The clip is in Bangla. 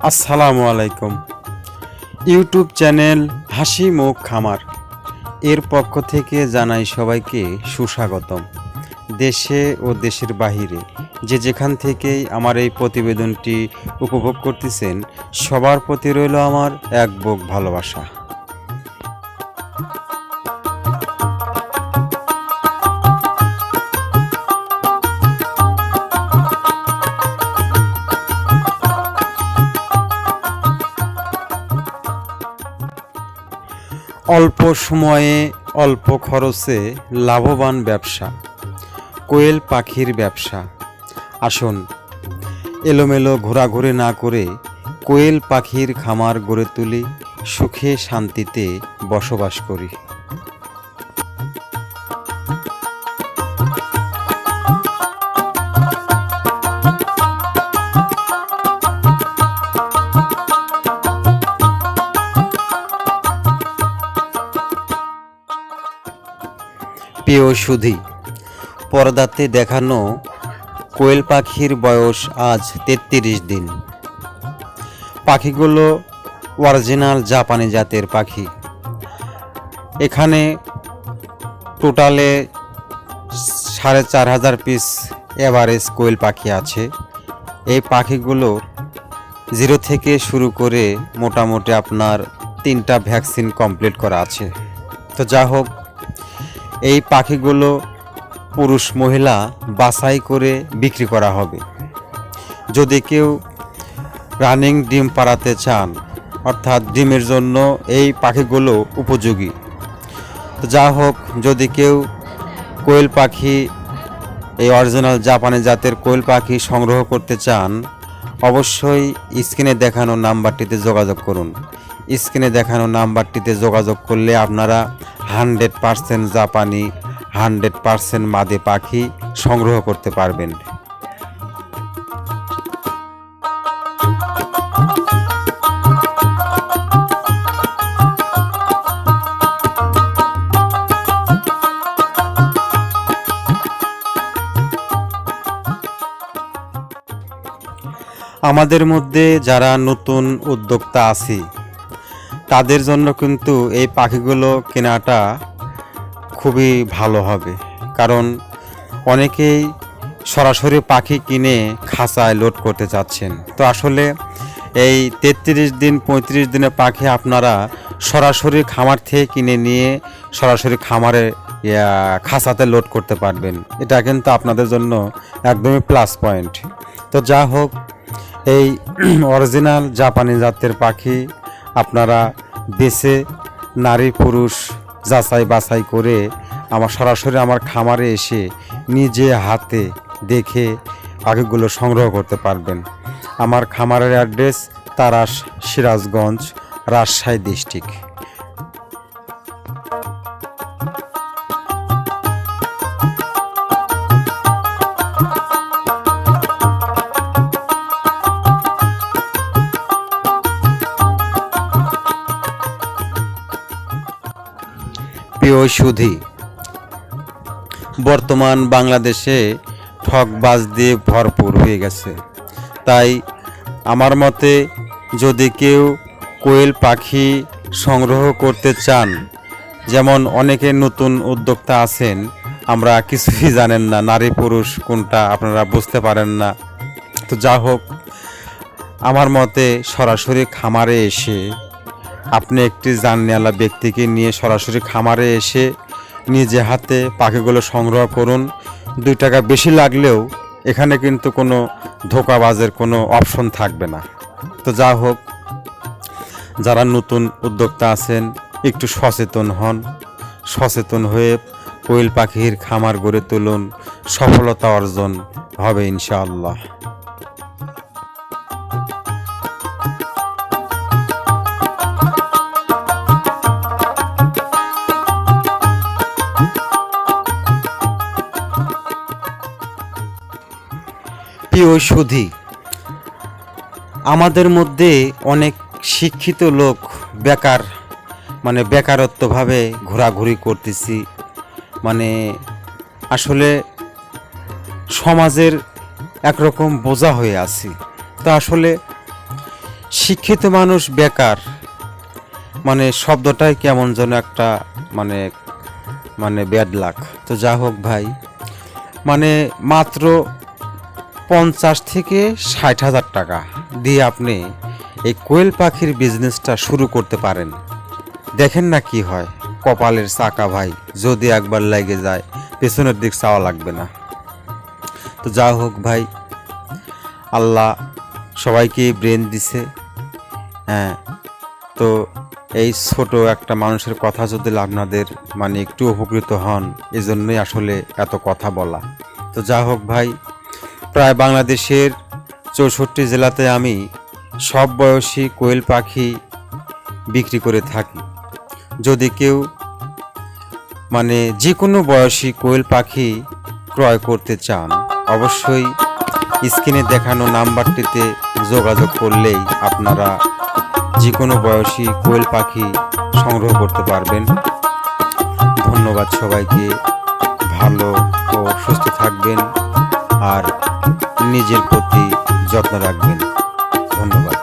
আসসালামু আলাইকুম। ইউটিউব চ্যানেল হাসি মুখ খামার এর পক্ষ থেকে জানাই সবাইকে সুস্বাগতম। দেশে ও দেশের বাহিরে যে যেখান থেকেই আমার এই প্রতিবেদনটি উপভোগ করতেছেন, সবার প্রতি রইল আমার এক বুক ভালোবাসা। অল্প সময়ে অল্প খরচে লাভবান ব্যবসা, কোয়েল পাখির ব্যবসা। আসুন, এলোমেলো ঘোরাঘুরি না করে কোয়েল পাখির খামার গড়ে তুলি, সুখে শান্তিতে বসবাস করি। প্রিয় সুধী, পর্দাতে দেখানো কোয়েল পাখির বয়স আজ ৩৩ দিন। পাখিগুলো অরিজিনাল জাপানি জাতের পাখি। এখানে টোটালে ৪,৫০০ পিস এভারেজ কোয়েল পাখি আছে। এই পাখিগুলো 0 থেকে শুরু করে মোটামুটি আপনার 3টা ভ্যাকসিন কমপ্লিট করা আছে। তো যা হোক, এই পাখিগুলো পুরুষ মহিলা বাছাই করে বিক্রি করা হবে। যদি কেউ রানিং ডিম পাড়াতে চান, অর্থাৎ ডিমের জন্য এই পাখিগুলো উপযোগী। তো যা হোক, যদি কেউ কোয়েল পাখি, এই অরিজিনাল জাপানি জাতের কোয়েল পাখি সংগ্রহ করতে চান, অবশ্যই স্ক্রিনে দেখানো নাম্বারটিতে যোগাযোগ করুন। স্ক্রিনে দেখানো নাম্বারটিতে যোগাযোগ করলে আপনারা 100% জাপানি, 100% মাদি পাখি সংগ্রহ করতে পারবেন। আমাদের মধ্যে যারা নতুন উদ্যোক্তা আছি, তাদের জন্য কিন্তু এই পাখিগুলো কেনাটা খুবই ভালো হবে। কারণ অনেকেই সরাসরি পাখি কিনে খাঁচায় লোড করতে চাচ্ছেন। তো আসলে এই 33 দিন 35 দিনের পাখি আপনারা সরাসরি খামার থেকে কিনে নিয়ে সরাসরি খামারে খাঁচাতে লোড করতে পারবেন। এটা কিন্তু আপনাদের জন্য একদমই প্লাস পয়েন্ট। তো যা হোক, এই অরিজিনাল জাপানি জাতের পাখি আপনারা বেছে নারী পুরুষ যাচাই বাছাই করে সরাসরি আমার খামারে এসে নিজে হাতে দেখে পাখিগুলো সংগ্রহ করতে পারবেন। আমার খামারের অ্যাড্রেস তারাস, সিরাজগঞ্জ, রাজশাহী ডিস্ট্রিক্ট। প্রিয় সুধী, বর্তমান বাংলাদেশে ঠকবাজ দিয়ে ভরপুর হয়ে গেছে। তাই আমার মতে, যদি কেউ কোয়েল পাখি সংগ্রহ করতে চান, যেমন অনেকে নতুন উদ্যোক্তা আছেন, আমরা কিছুই জানেন না, নারী পুরুষ কোনটা আপনারা বুঝতে পারেন না। তো যা হোক, আমার মতে সরাসরি খামারে এসে আপনি একটি জাননেওয়ালা ব্যক্তিকে নিয়ে সরাসরি খামারে এসে নিজে হাতে পাখিগুলো সংগ্রহ করুন। 2 টাকা বেশি লাগলেও এখানে কিন্তু কোনো ধোঁকাবাজের কোনো অপশন থাকবে না। তো যা হোক, যারা নতুন উদ্যোক্তা আছেন, একটু সচেতন হন। সচেতন হয়ে কোয়েল পাখির খামার গড়ে তুলুন, সফলতা অর্জন হবে ইনশাআল্লাহ। প্রিয় সুধী, আমাদের মধ্যে অনেক শিক্ষিত লোক বেকারত্বভাবে ঘোরাঘুরি করতেছি। আসলে সমাজের একরকম বোঝা হয়ে আছি। তো আসলে শিক্ষিত মানুষ বেকার, মানে শব্দটাই কেমন যেন একটা মানে মানে ব্যাড লাক। তো যা হোক ভাই, মানে মাত্র 50 থেকে 60 হাজার টাকা দিয়ে আপনি এই কোয়েল পাখির বিজনেসটা শুরু করতে পারেন। দেখেন না কি হয়, কপালের চাকা ভাই, যদি একবার লেগে যায় পেছনের দিক চাওয়া লাগবে না। তো যা হোক ভাই, আল্লাহ সবাইকে ব্রেন দিছে। হ্যাঁ, তো এই ছোট একটা মানুষের কথা যদি আপনাদের মানে একটু উপকৃত হন, এজন্যই আসলে এত কথা বলা। তো যা হোক ভাই, প্রায় বাংলাদেশের 64 জেলাতে আমি সব বয়সী কোয়েল পাখি বিক্রি করে থাকি। যদি কেউ মানে যে কোনো বয়সী কোয়েল পাখি ক্রয় করতে চান, অবশ্যই স্ক্রিনে দেখানো নাম্বারটিতে যোগাযোগ করলেই আপনারা যে কোনো বয়সী কোয়েল পাখি সংগ্রহ করতে পারবেন। ধন্যবাদ সবাইকে, ভালো ও সুস্থ থাকবেন আর নিজের প্রতি যত্ন রাখবেন। ধন্যবাদ।